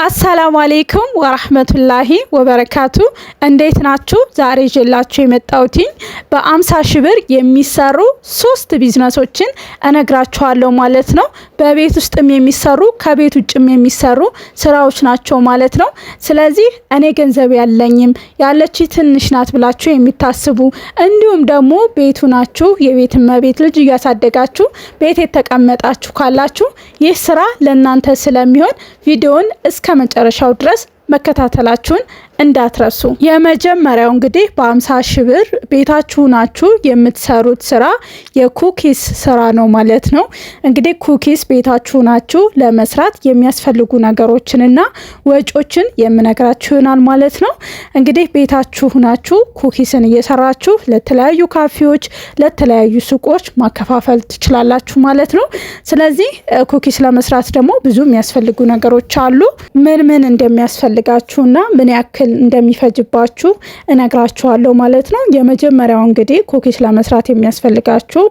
አሰላሙ አለይኩም ወራህመቱላሂ ወበረካቱ። እንዴት ናችሁ? ዛሬ ይዤላችሁ የመጣሁት በ50 ሺህ ብር የሚሰሩ 3 ቢዝነሶችን እነግራችኋለሁ ማለት ነው። በቤት ውስጥም የሚሰሩ ከቤት ውጭም የሚሰሩ ስራዎች ናቸው ማለት ነው። ስለዚህ እኔ ገንዘብ ያለኝም ያለች ትንሽ ናት ብላችሁ የሚታስቡ እንዲሁም ደግሞ ቤቱ ናችሁ የቤት እመቤት ልጅ እያሳደጋችሁ ቤት የተቀመጣችሁ ካላችሁ ይህ ስራ ለእናንተ ስለሚሆን ቪዲዮውን እስከ መጨረሻው ድረስ መከታተላችሁን እንዳትረሱ። የመጀመሪያው እንግዲህ በ50 ሺህ ብር ቤታችሁ ናችሁ የምትሰሩት ስራ የኩኪስ ስራ ነው ማለት ነው። እንግዲህ ኩኪስ ቤታችሁ ናችሁ ለመስራት የሚያስፈልጉ ነገሮችንና ወጪዎችን የምነግራችሁ ይሆናል ማለት ነው። እንግዲህ ቤታችሁ ናችሁ ኩኪስን እየሰራችሁ ለተለያዩ ካፌዎች፣ ለተለያዩ ሱቆች ማከፋፈል ትችላላችሁ ማለት ነው። ስለዚህ ኩኪስ ለመስራት ደግሞ ብዙ የሚያስፈልጉ ነገሮች አሉ። ምን እንደሚያስፈልጋችሁና ምን ያክል እንደሚፈጅባችሁ እነግራችኋለሁ ማለት ነው። የመጀመሪያው እንግዲህ ኩኪስ ለመስራት የሚያስፈልጋችሁ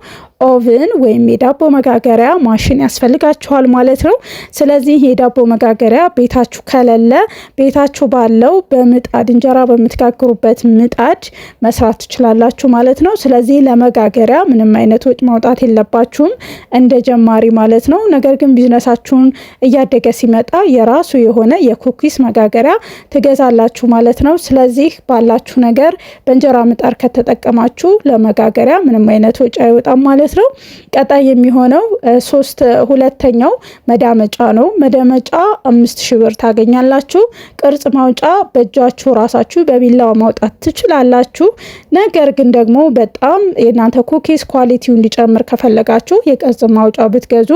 ኦቭን ወይም የዳቦ መጋገሪያ ማሽን ያስፈልጋችኋል ማለት ነው። ስለዚህ የዳቦ መጋገሪያ ቤታችሁ ከሌለ ቤታችሁ ባለው በምጣድ እንጀራ በምትጋግሩበት ምጣድ መስራት ትችላላችሁ ማለት ነው። ስለዚህ ለመጋገሪያ ምንም አይነት ወጪ ማውጣት የለባችሁም እንደ ጀማሪ ማለት ነው። ነገር ግን ቢዝነሳችሁን እያደገ ሲመጣ የራሱ የሆነ የኩኪስ መጋገሪያ ትገዛላችሁ ማለት ነው። ስለዚህ ባላችሁ ነገር በእንጀራ ምጣድ ከተጠቀማችሁ ለመጋገሪያ ምንም አይነት ወጪ አይወጣም ማለት ነው። ቀጣይ የሚሆነው ሁለተኛው መዳመጫ ነው። መዳመጫ 5000 ብር ታገኛላችሁ። ቅርጽ ማውጫ በእጃችሁ ራሳችሁ በቢላዋ ማውጣት ትችላላችሁ። ነገር ግን ደግሞ በጣም የናንተ ኩኪስ ኳሊቲው እንዲጨምር ከፈለጋችሁ የቅርጽ ማውጫ ብትገዙ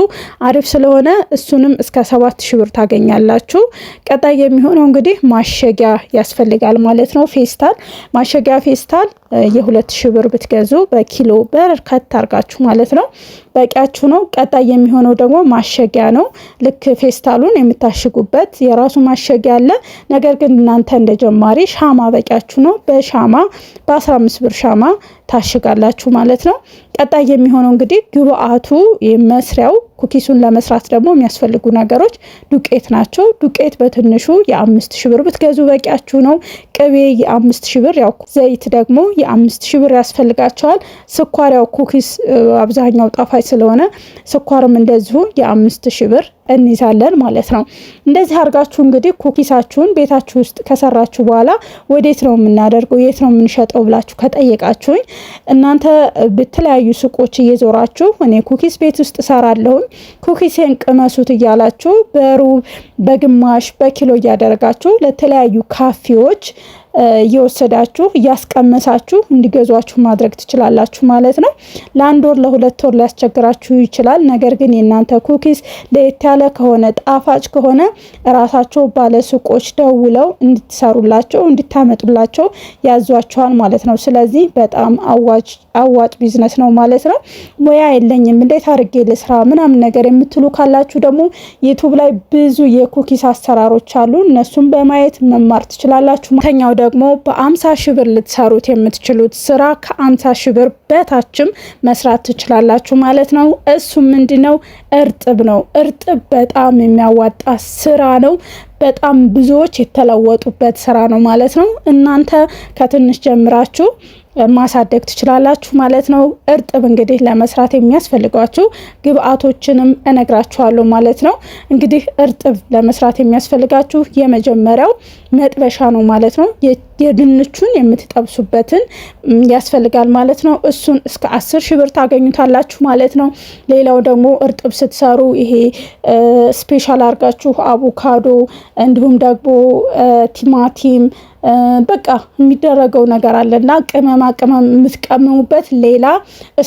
አሪፍ ስለሆነ እሱንም እስከ 7000 ብር ታገኛላችሁ። ቀጣይ የሚሆነው እንግዲህ ማሸጊያ ያስፈልጋል ማለት ነው። ፌስታል ማሸጊያ ፌስታል የ2000 ብር ብትገዙ በኪሎ በርከት አርጋችሁ ማለት ነው በቂያችሁ ነው። ቀጣይ የሚሆነው ደግሞ ማሸጊያ ነው። ልክ ፌስታሉን የምታሽጉበት የራሱ ማሸጊያ አለ። ነገር ግን እናንተ እንደጀማሪ ሻማ በቂያችሁ ነው። በሻማ በ15 ብር ሻማ ታሽጋላችሁ ማለት ነው። ቀጣይ የሚሆነው እንግዲህ ግብአቱ መስሪያው ኩኪሱን ለመስራት ደግሞ የሚያስፈልጉ ነገሮች ዱቄት ናቸው። ዱቄት በትንሹ የ5000 ብር ብትገዙ በቂያችሁ ነው። ቅቤ የ5000 ብር፣ ያው ዘይት ደግሞ የ5000 ብር ያስፈልጋቸዋል። ስኳር ያው ኩኪስ አብዛኛው ጣፋጭ ስለሆነ ስኳርም እንደዚሁ የ5000 ብር እንይዛለን ማለት ነው። እንደዚህ አድርጋችሁ እንግዲህ ኩኪሳችሁን ቤታችሁ ውስጥ ከሰራችሁ በኋላ ወዴት ነው የምናደርገው የት ነው የምንሸጠው ብላችሁ ከጠየቃችሁኝ እናንተ በተለያዩ ሱቆች እየዞራችሁ እኔ ኩኪስ ቤት ውስጥ ሰራለሁ ኩኪስን ቅመሱት እያላችሁ በሩብ በግማሽ በኪሎ እያደረጋችሁ ለተለያዩ ካፌዎች እየወሰዳችሁ እያስቀመሳችሁ እንዲገዟችሁ ማድረግ ትችላላችሁ ማለት ነው። ለአንድ ወር ለሁለት ወር ሊያስቸግራችሁ ይችላል። ነገር ግን የናንተ ኩኪስ ለየት ያለ ከሆነ ጣፋጭ ከሆነ ራሳቸው ባለ ሱቆች ደውለው እንድትሰሩላቸው እንድታመጡላቸው ያዟቸዋል ማለት ነው። ስለዚህ በጣም አዋጭ ቢዝነስ ነው ማለት ነው። ሙያ የለኝም እንዴት አድርጌ ልስራ ምናምን ነገር የምትሉ ካላችሁ ደግሞ ዩቲዩብ ላይ ብዙ የኩኪስ አሰራሮች አሉ። እነሱን በማየት መማር ትችላላችሁ። ተኛው ደግሞ በ50 ሺህ ብር ልትሰሩት የምትችሉት ስራ ከ50 ሺህ ብር በታችም መስራት ትችላላችሁ ማለት ነው። እሱ ምንድነው? እርጥብ ነው። እርጥብ በጣም የሚያዋጣ ስራ ነው። በጣም ብዙዎች የተለወጡበት ስራ ነው ማለት ነው። እናንተ ከትንሽ ጀምራችሁ ማሳደግ ትችላላችሁ ማለት ነው። እርጥብ እንግዲህ ለመስራት የሚያስፈልጓችሁ ግብአቶችንም እነግራችኋለሁ ማለት ነው። እንግዲህ እርጥብ ለመስራት የሚያስፈልጋችሁ የመጀመሪያው መጥበሻ ነው ማለት ነው። የድንቹን የምትጠብሱበትን ያስፈልጋል ማለት ነው። እሱን እስከ 10 ሺህ ብር ታገኙታላችሁ ማለት ነው። ሌላው ደግሞ እርጥብ ስትሰሩ ይሄ ስፔሻል አርጋችሁ አቮካዶ እንዲሁም ደግሞ ቲማቲም በቃ የሚደረገው ነገር አለና ቅመማ ቅመም የምትቀመሙበት ሌላ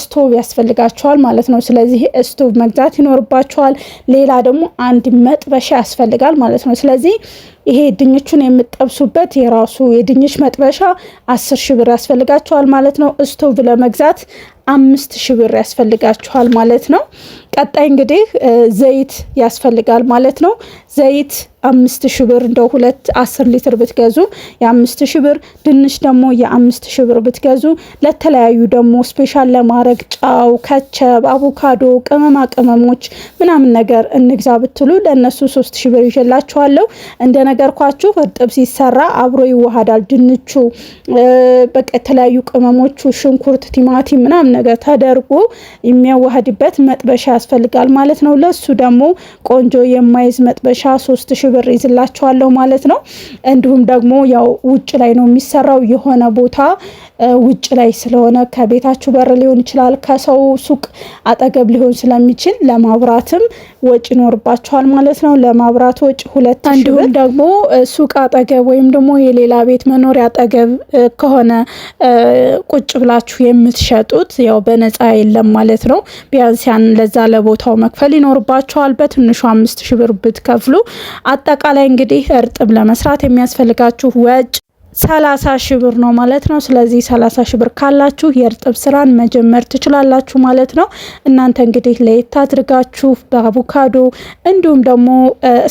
ስቶቭ ያስፈልጋቸዋል ማለት ነው። ስለዚህ ስቶቭ መግዛት ይኖርባቸዋል። ሌላ ደግሞ አንድ መጥበሻ ያስፈልጋል ማለት ነው። ስለዚህ ይሄ ድንቹን የምትጠብሱበት የራሱ የድንች መጥበሻ 10 ሺህ ብር ያስፈልጋቸዋል ማለት ነው። ስቶቭ ለመግዛት 5000 ብር ያስፈልጋቸዋል ማለት ነው። ቀጣይ እንግዲህ ዘይት ያስፈልጋል ማለት ነው። ዘይት የ5000 ብር እንደው 10 ሊትር ብትገዙ የ5000 ብር፣ ድንች ደግሞ የ5000 ብር ብትገዙ ለተለያዩ ደግሞ ስፔሻል ለማድረግ ጫው፣ ከቸብ፣ አቮካዶ፣ ቅመማ ቅመሞች ምናምን ነገር እንግዛ ብትሉ ለነሱ 3000 ብር ይዤላችኋለሁ። እንደነገርኳችሁ እርጥብ ሲሰራ አብሮ ይዋሃዳል ድንቹ በቃ የተለያዩ ቅመሞቹ ሽንኩርት፣ ቲማቲም ምናምን ነገር ተደርጎ የሚያዋሃድበት መጥበሻ ያስፈልጋል ማለት ነው። ለሱ ደግሞ ቆንጆ የማይዝ መጥበሻ 3000 ብር ይዝላችኋለሁ ማለት ነው። እንዲሁም ደግሞ ያው ውጭ ላይ ነው የሚሰራው የሆነ ቦታ ውጭ ላይ ስለሆነ ከቤታችሁ በር ሊሆን ይችላል፣ ከሰው ሱቅ አጠገብ ሊሆን ስለሚችል ለማብራትም ወጭ ይኖርባችኋል ማለት ነው። ለማብራት ወጭ 2000 ብር። እንዲሁም ደግሞ ሱቅ አጠገብ ወይም ደግሞ የሌላ ቤት መኖሪያ አጠገብ ከሆነ ቁጭ ብላችሁ የምትሸጡት ያው በነፃ የለም ማለት ነው። ቢያንስ ያን ለዛ ለቦታው መክፈል ይኖርባችኋል። በትንሹ 5000 ብር ብትከፍሉ አጠቃላይ እንግዲህ እርጥብ ለመስራት የሚያስፈልጋችሁ ወጭ 30,000 ብር ነው ማለት ነው። ስለዚህ 30,000 ብር ካላችሁ የእርጥብ ስራን መጀመር ትችላላችሁ ማለት ነው። እናንተ እንግዲህ ለየት አድርጋችሁ በአቮካዶ እንዲሁም ደግሞ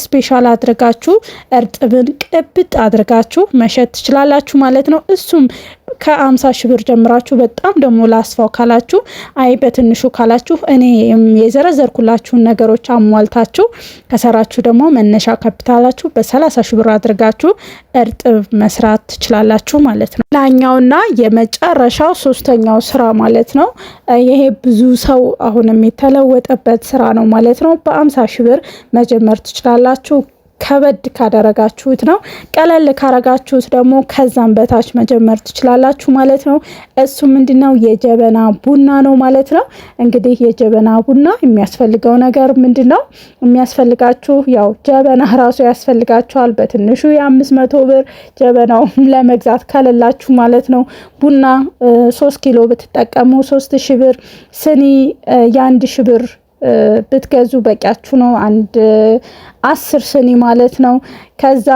ስፔሻል አድርጋችሁ እርጥብን ቅብጥ አድርጋችሁ መሸጥ ትችላላችሁ ማለት ነው። እሱም ከ50,000 ብር ጀምራችሁ በጣም ደግሞ ላስፋው ካላችሁ አይ በትንሹ ካላችሁ እኔ የዘረዘርኩላችሁን ነገሮች አሟልታችሁ ከሰራችሁ ደግሞ መነሻ ካፒታላችሁ በ30,000 ብር አድርጋችሁ እርጥብ መስራት ትችላላችሁ ማለት ነው። ላኛውና የመጨረሻው ሶስተኛው ስራ ማለት ነው። ይሄ ብዙ ሰው አሁንም የተለወጠበት ስራ ነው ማለት ነው። በ50,000 ብር መጀመር ትችላላችሁ። ከበድ ካደረጋችሁት ነው። ቀለል ካረጋችሁት ደግሞ ከዛም በታች መጀመር ትችላላችሁ ማለት ነው። እሱ ምንድነው የጀበና ቡና ነው ማለት ነው። እንግዲህ የጀበና ቡና የሚያስፈልገው ነገር ምንድነው? የሚያስፈልጋችሁ ያው ጀበና ራሱ ያስፈልጋችኋል። በትንሹ የ500 ብር ጀበናው ለመግዛት ካለላችሁ ማለት ነው። ቡና 3 ኪሎ ብትጠቀሙ 3000 ብር፣ ስኒ የ1000 ብር ብትገዙ በቂያችሁ ነው። 10 ስኒ ማለት ነው። ከዛ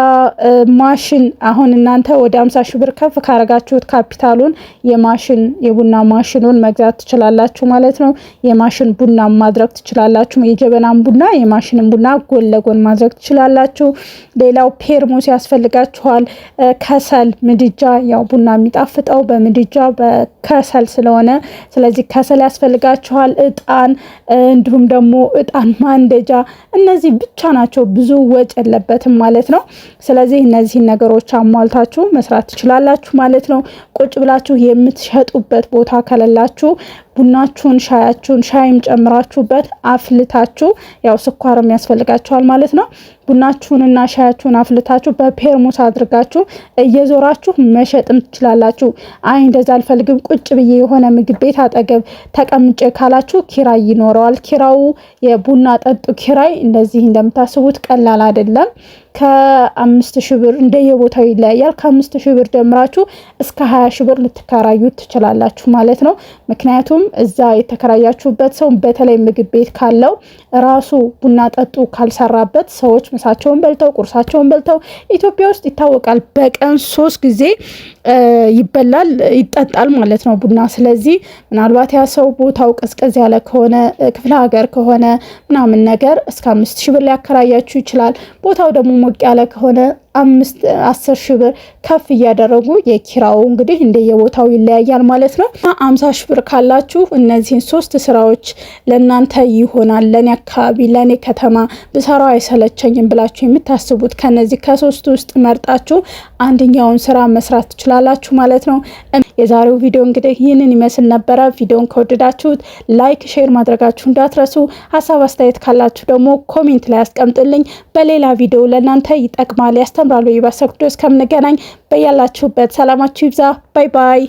ማሽን አሁን እናንተ ወደ 50,000 ብር ከፍ ካረጋችሁት ካፒታሉን የቡና ማሽኑን መግዛት ትችላላችሁ ማለት ነው። የማሽን ቡና ማድረግ ትችላላችሁ። የጀበናን ቡና የማሽንን ቡና ጎን ለጎን ማድረግ ትችላላችሁ። ሌላው ፔርሙስ ያስፈልጋችኋል። ከሰል ምድጃ፣ ያው ቡና የሚጣፍጠው በምድጃ በከሰል ስለሆነ ስለዚህ ከሰል ያስፈልጋችኋል። እጣን እንዲሁም ደግሞ እጣን ማንደጃ፣ እነዚህ ብቻ ናቸው። ብዙ ወጭ የለበትም ማለት ነው። ስለዚህ እነዚህን ነገሮች አሟልታችሁ መስራት ትችላላችሁ ማለት ነው። ቁጭ ብላችሁ የምትሸጡበት ቦታ ከሌላችሁ ቡናችሁን ሻይም ጨምራችሁበት አፍልታችሁ ያው ስኳርም ያስፈልጋችኋል ማለት ነው። ቡናችሁንና ሻያችሁን አፍልታችሁ በፔርሙስ አድርጋችሁ እየዞራችሁ መሸጥም ትችላላችሁ። አይ እንደዛ አልፈልግም ቁጭ ብዬ የሆነ ምግብ ቤት አጠገብ ተቀምጬ ካላችሁ ኪራይ ይኖረዋል። ኪራዩ የቡና ጠጡ ኪራይ እንደዚህ እንደምታስቡት ቀላል አይደለም። ከ5000 ብር እንደየቦታው ይለያያል። ከ5000 ብር ጀምራችሁ እስከ 20,000 ብር ልትከራዩት ትችላላችሁ ማለት ነው። ምክንያቱም እዛ የተከራያችሁበት ሰው በተለይ ምግብ ቤት ካለው ራሱ ቡና ጠጡ ካልሰራበት ሰዎች ምሳቸውን በልተው ቁርሳቸውን በልተው ኢትዮጵያ ውስጥ ይታወቃል በቀን 3 ጊዜ ይጠጣል ማለት ነው ቡና። ስለዚህ ምናልባት ያ ሰው ቦታው ቀዝቀዝ ያለ ከሆነ ክፍለ ሀገር ከሆነ ምናምን ነገር እስከ 5,000 ብር ሊያከራያችሁ ይችላል። ቦታው ደግሞ ሞቅ ያለ ከሆነ 10,000 ብር ከፍ እያደረጉ የኪራው እንግዲህ እንደየቦታው ይለያያል ማለት ነው። 50,000 ብር ካላችሁ እነዚህን 3 ስራዎች ለናንተ ይሆናል፣ ለኔ አካባቢ ለኔ ከተማ ብሰራው አይሰለቸኝም ብላችሁ የምታስቡት ከነዚህ ከ3 ውስጥ መርጣችሁ አንደኛውን ስራ መስራት ትችላላችሁ ማለት ነው። የዛሬው ቪዲዮ እንግዲህ ይህንን ይመስል ነበረ። ቪዲዮን ከወደዳችሁት ላይክ፣ ሼር ማድረጋችሁ እንዳትረሱ። ሀሳብ አስተያየት ካላችሁ ደግሞ ኮሜንት ላይ አስቀምጡልኝ። በሌላ ቪዲዮ ለናንተ ይጠቅማል ያስተምራሉ ይባሰክዶ እስከምንገናኝ በያላችሁበት ሰላማችሁ ይብዛ። ባይ ባይ።